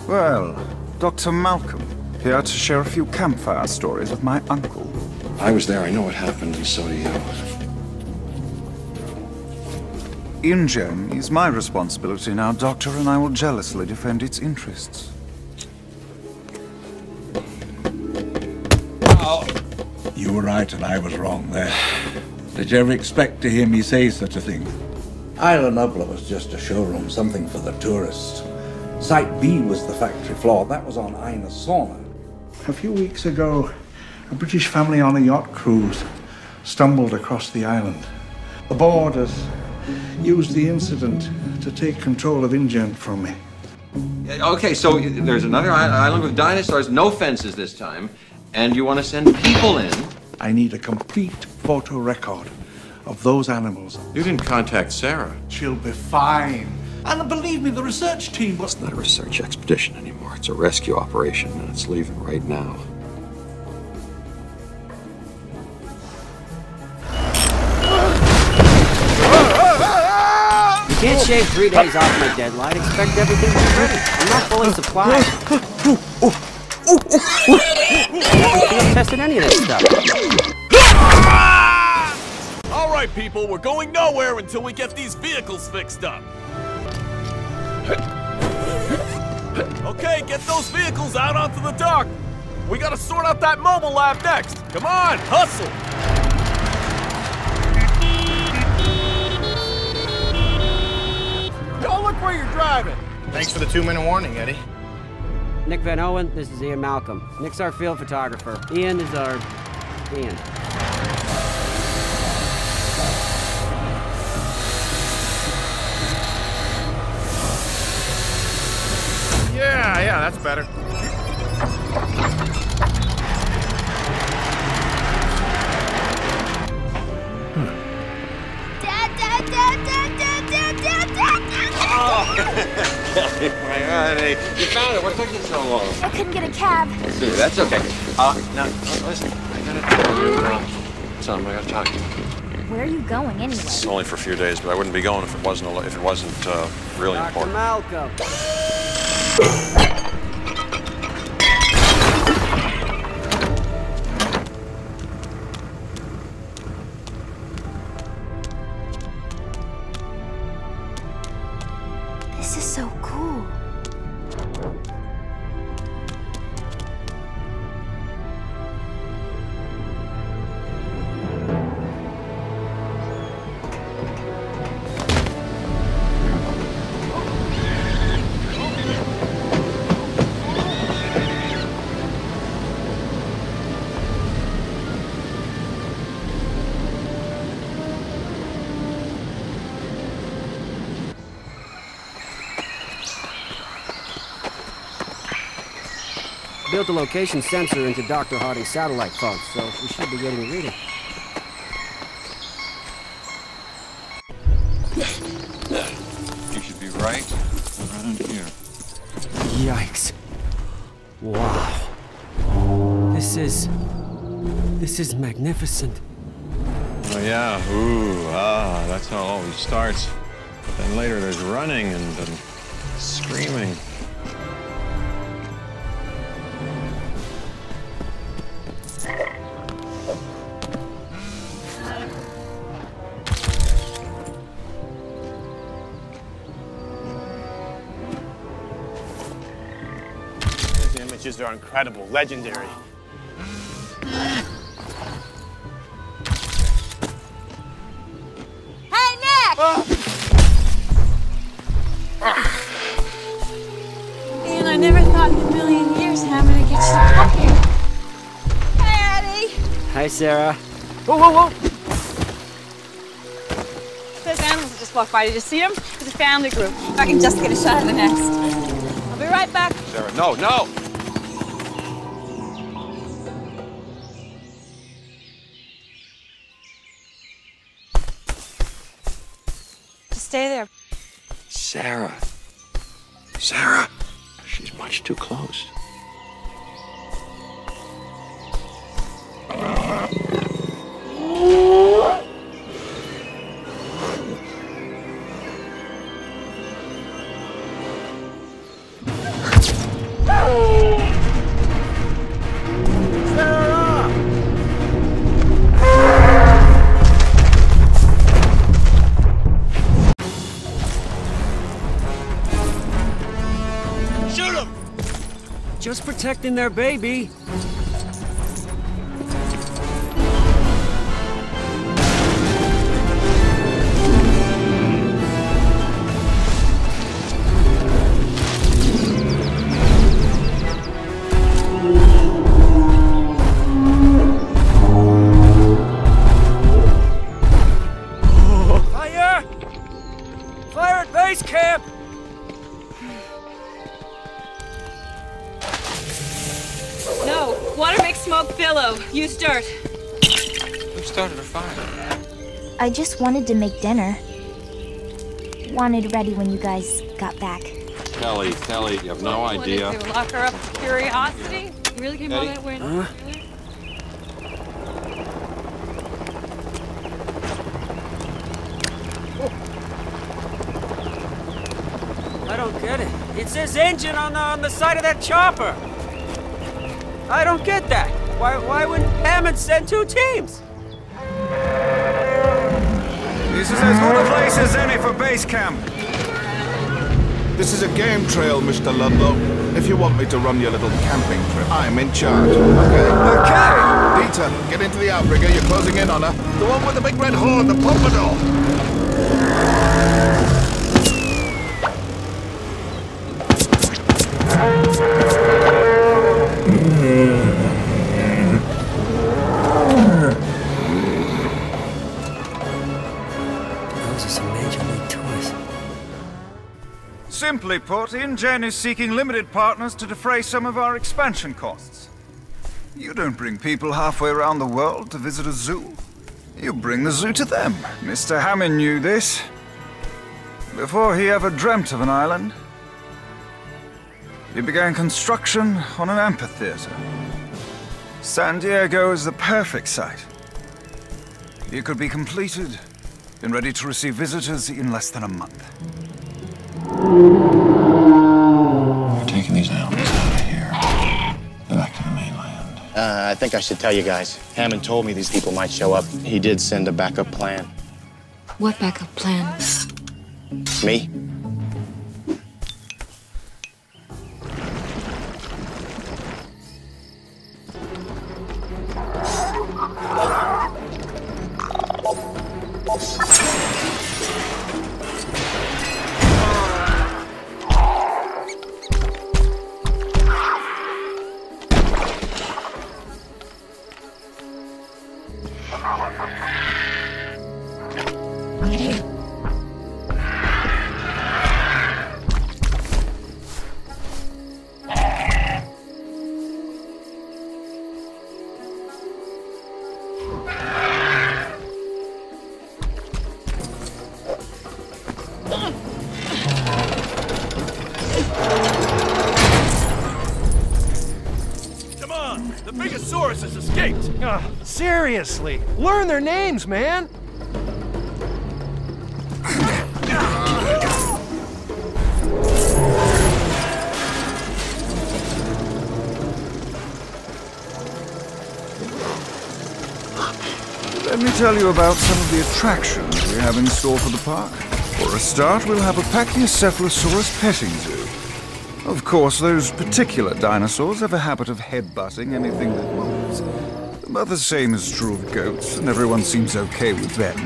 Well, Dr. Malcolm, here to share a few campfire stories with my uncle. I was there, I know what happened, and so do you. InGen is my responsibility now, Doctor, and I will jealously defend its interests. Oh. You were right and I was wrong there. Did you ever expect to hear me say such a thing? Island Upla was just a showroom, something for the tourists. Site B was the factory floor. That was on Ina Sauna. A few weeks ago, a British family on a yacht cruise stumbled across the island. The boarders used the incident to take control of InGen from me. Okay, so there's another island with dinosaurs, no fences this time, and you want to send people in? I need a complete photo record of those animals. You didn't contact Sarah. She'll be fine. And believe me, the research team was... It's not a research expedition anymore. It's a rescue operation, and it's leaving right now. You can't shave 3 days off my deadline. Expect everything to be ready. I'm not fully supplied. I haven't tested any of this stuff. All right, people, we're going nowhere until we get these vehicles fixed up. Okay, get those vehicles out onto the dock. We gotta sort out that mobile lab next. Come on, hustle. Don't look where you're driving. Thanks for the 2-minute warning, Eddie. Nick Van Owen, this is Ian Malcolm. Nick's our field photographer. Ian is our... Ian. Yeah, that's better. Oh, my God, you found it. What took you so long? I couldn't get a cab. That's okay. Now, listen, I gotta tell you, son, I gotta talk to you. Where are you going anyway? It's only for a few days, but I wouldn't be going if it wasn't really Dr. important. Malcolm. This is so cool. Built a location sensor into Dr. Harding's satellite phone, so we should be getting a reading. You should be right around here. Yikes. Wow. This is magnificent. Oh yeah, ooh, that's how it always starts. But then later there's running and screaming. These images are incredible, legendary. Hey, Nick! Man, I never thought in a million years that I'm gonna get you to come here. Hey, Eddie! Hi, Sarah. Whoa! Those animals that just walked by, did you see them? It's a family group. If I can just get a shot of the nest. I'll be right back. Sarah, no! Just stay there. Sarah. She's much too close. just protecting their baby. Fire! Fire at base camp! No, water makes smoke billow. Use dirt. Who started a fire? I just wanted to make dinner. Wanted ready when you guys got back. Kelly, you have no idea. What did you lock her up for curiosity? You really came all that way? Really? I don't get it. It says engine on the side of that chopper. I don't get that. Why wouldn't Hammond send 2 teams? This is as good a place as any for base camp. This is a game trail, Mr. Ludlow. If you want me to run your little camping trip, I'm in charge. Okay? Okay! Peter, get into the outrigger. You're closing in on her. The one with the big red horn, the pompadour. Those are some major league toys. Simply put, InGen is seeking limited partners to defray some of our expansion costs. You don't bring people halfway around the world to visit a zoo. You bring the zoo to them. Mr. Hammond knew this before he ever dreamt of an island. He began construction on an amphitheater. San Diego is the perfect site. It could be completed and ready to receive visitors in less than a month. We're taking these animals out of here. Back to the mainland. I think I should tell you guys. Hammond told me these people might show up. He did send a backup plan. What backup plan? Me? Come on! The Bigosaurus has escaped! Seriously! Learn their names, man! Let me tell you about some of the attractions we have in store for the park. For a start, we'll have a Pachycephalosaurus petting zoo. Of course, those particular dinosaurs have a habit of headbutting anything that moves. But the same is true of goats, and everyone seems okay with them.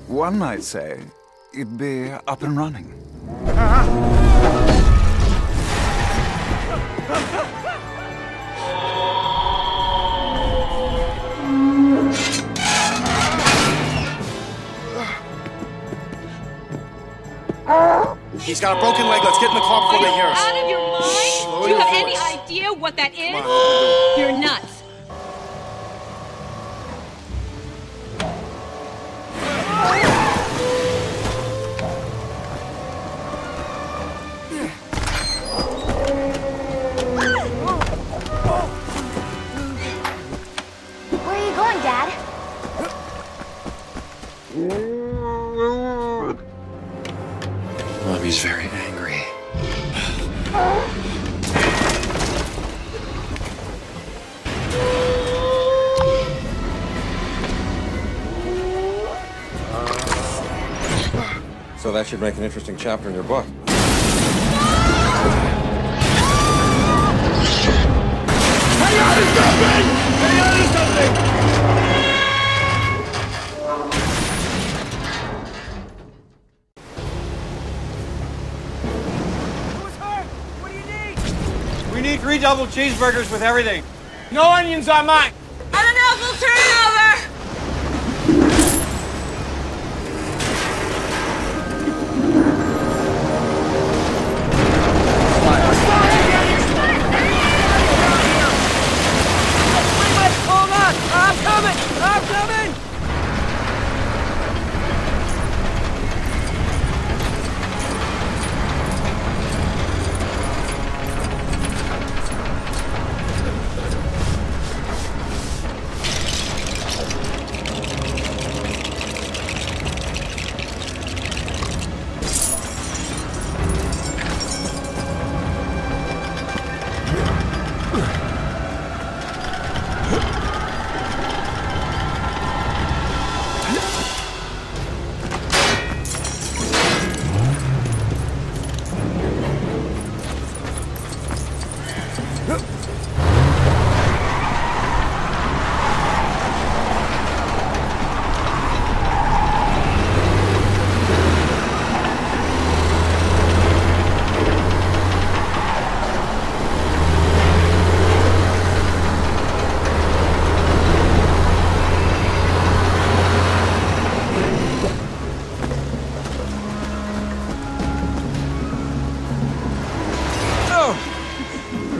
One might say it'd be up and running. He's got a broken leg. Let's get in the car before they hear us. Out of your mind? Do you have any idea what that is? You're nuts. Where are you going, Dad? Bobby's very angry. So that should make an interesting chapter in your book. Hang on to something! Hang on to something! We need 3 double cheeseburgers with everything. No onions on mine. I don't know if we'll turn it over. Hold on! I'm coming! I'm coming!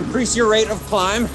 Increase your rate of climb.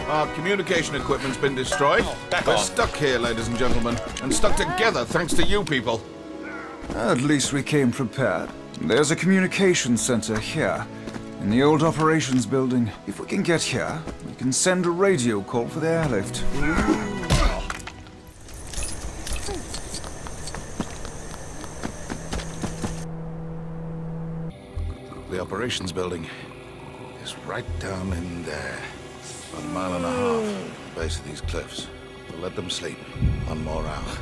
Our communication equipment's been destroyed. We're stuck here, ladies and gentlemen, and stuck together thanks to you people. At least we came prepared. There's a communication center here, in the old operations building. If we can get here, we can send a radio call for the airlift. The operations building is right down in there. About a mile and a half from the base of these cliffs. We'll let them sleep. One more hour.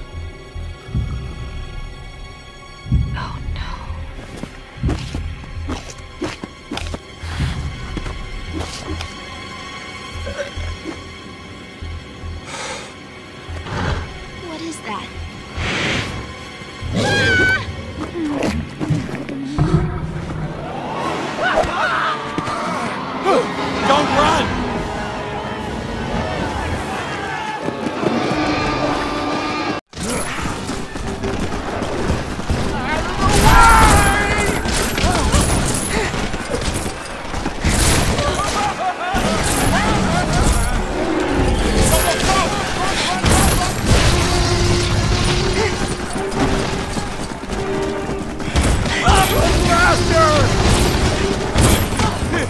Oh no. What is that? Don't run!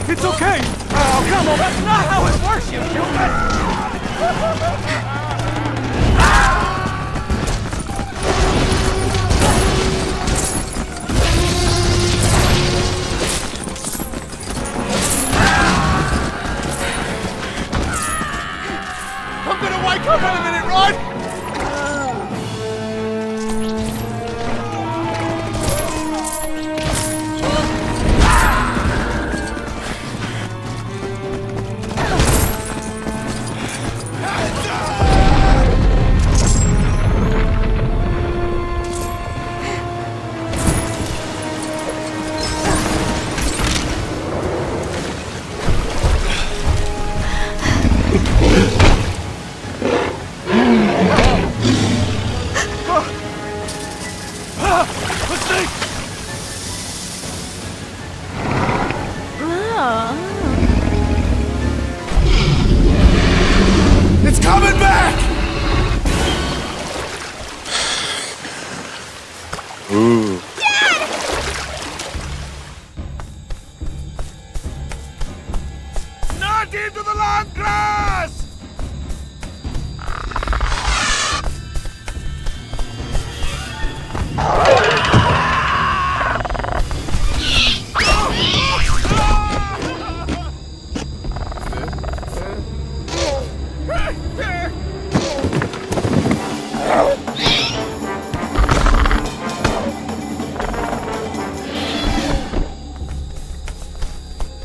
It's okay! Oh, come on, that's not how it works, you stupid! I'm gonna wake up in a minute, right? It's coming back! Ooh. Not into the long grass!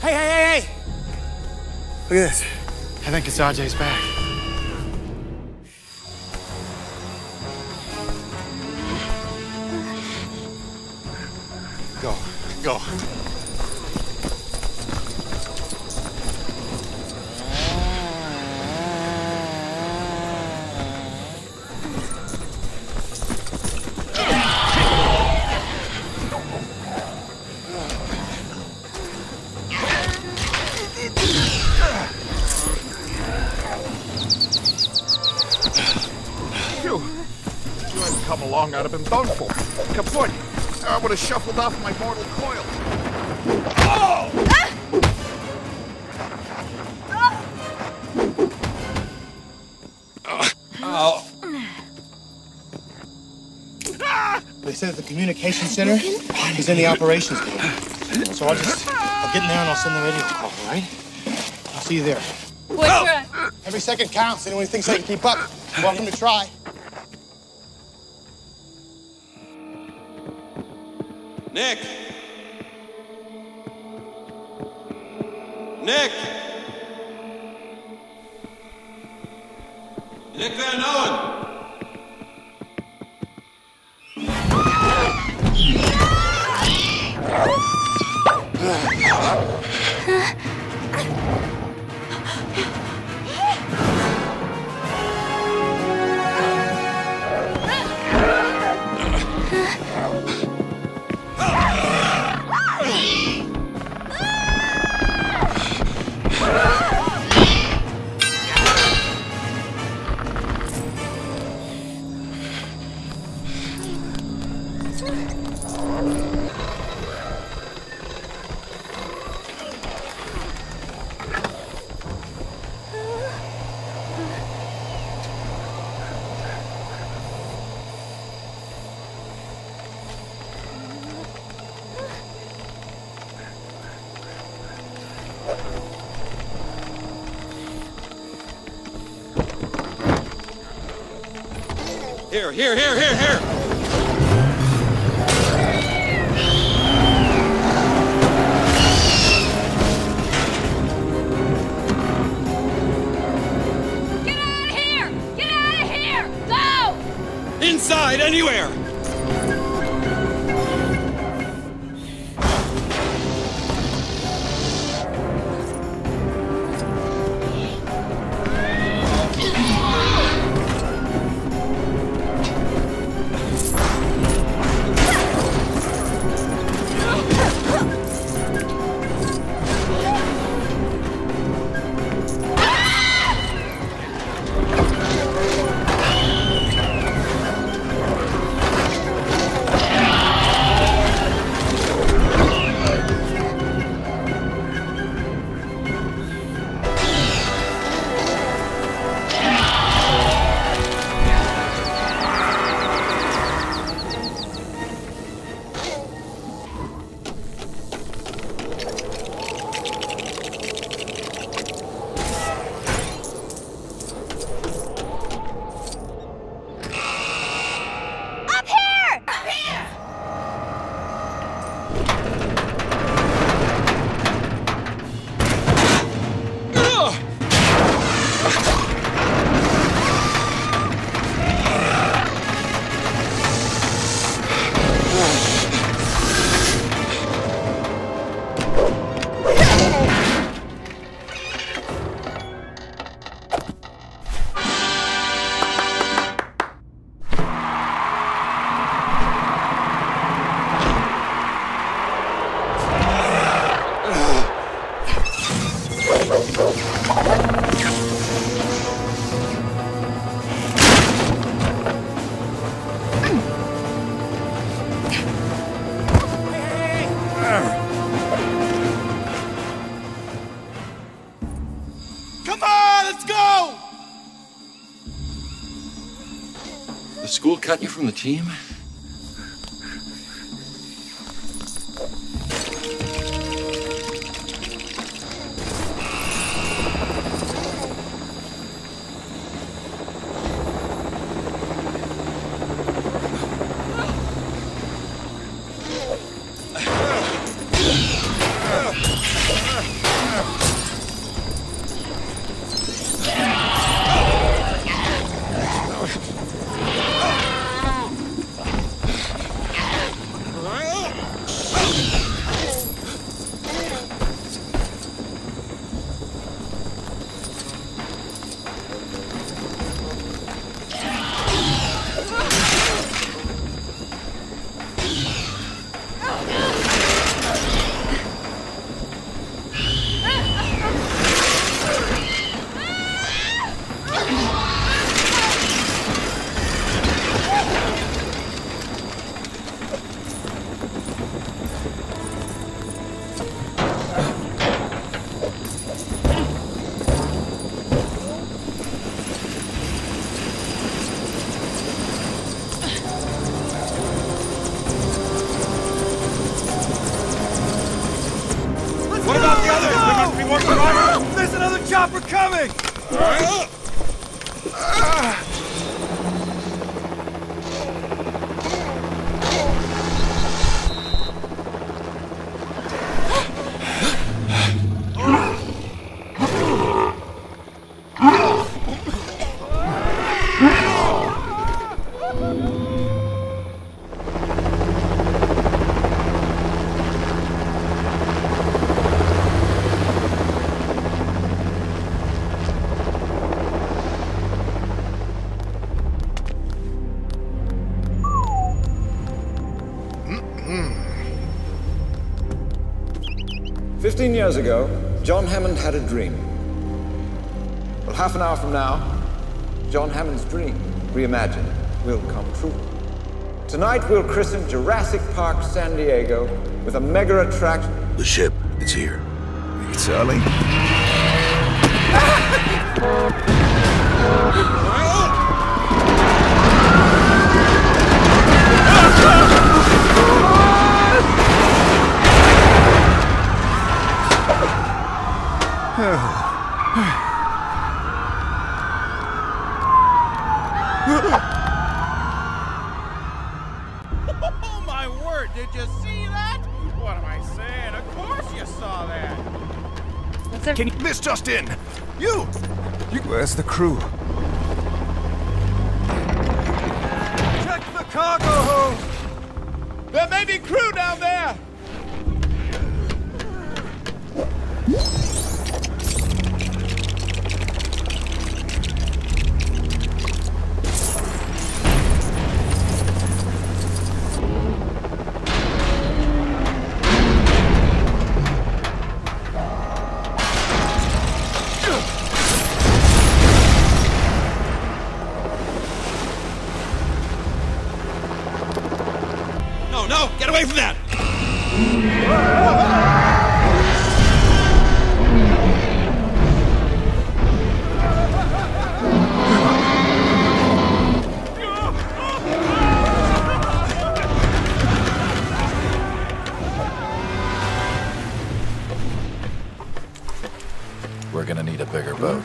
Hey! Look at this. I think it's RJ's back. Go. Phew. If you hadn't come along, I'd have been done for. Kaput. I would have shuffled off my mortal coil. Oh! Oh. They said the communication center is in the operations room. So I'll get in there and I'll send the radio call, all right? I'll see you there. What's right? Every second counts. Anyone who thinks they can keep up, welcome to try. Nick! Nick! Nick Van Owen! Here. Get out of here! Go! Inside, anywhere! Come on, let's go! The school cut you from the team? What about the others? There must be more survivors! There's another chopper coming! Years ago, John Hammond had a dream. Well, half an hour from now, John Hammond's dream, reimagined, will come true. Tonight, we'll christen Jurassic Park, San Diego, with a mega attraction. The ship, it's here. It's early. Oh my word, did you see that? What am I saying? Of course you saw that. Can you... This just in! You! Where's the crew? Check the cargo hold! There may be crew down there! No, get away from that! We're gonna need a bigger boat.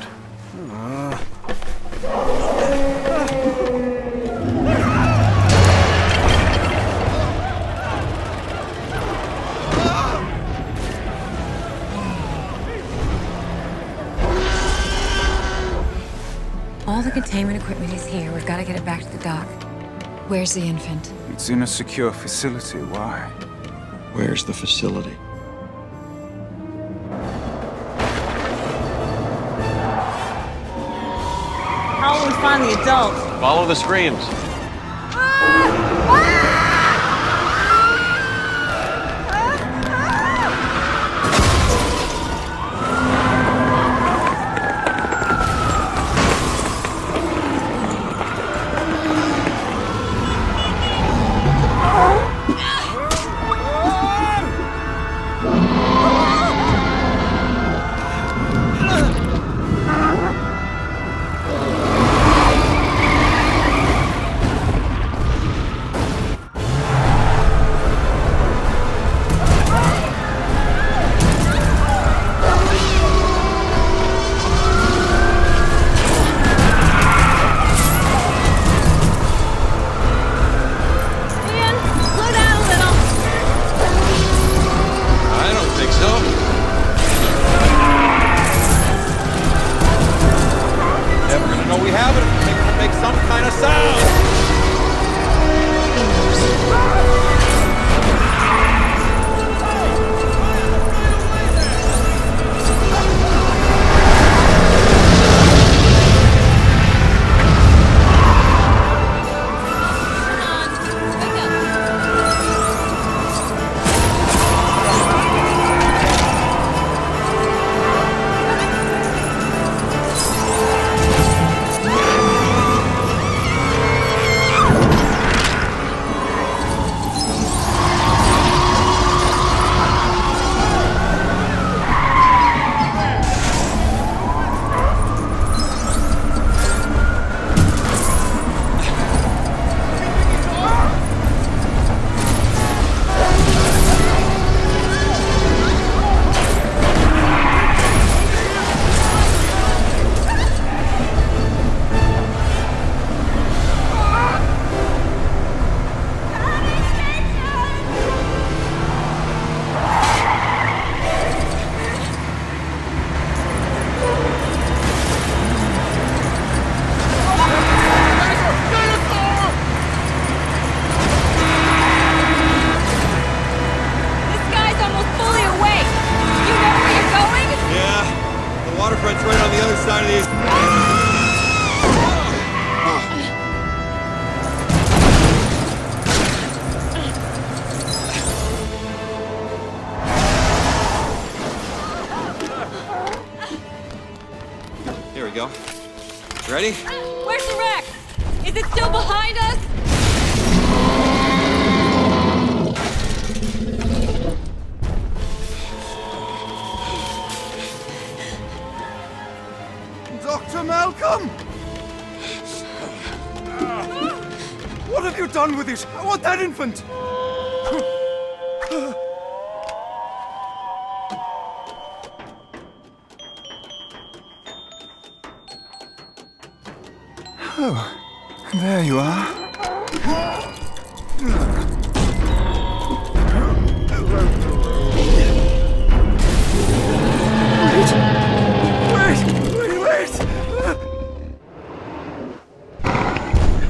the containment equipment is here. We've got to get it back to the dock. Where's the infant? It's in a secure facility. Why? Where's the facility? How will we find the adult? Follow the screams. waterfront's right on the other side of these. Here we go. Ready? Where's the wreck? Is it still behind us? Dr. Malcolm! What have you done with it? I want that infant! Oh, there you are.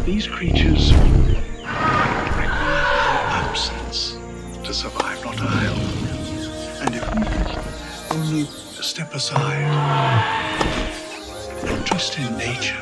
These creatures require absence to survive, not to help. And if we only step aside and trust in nature,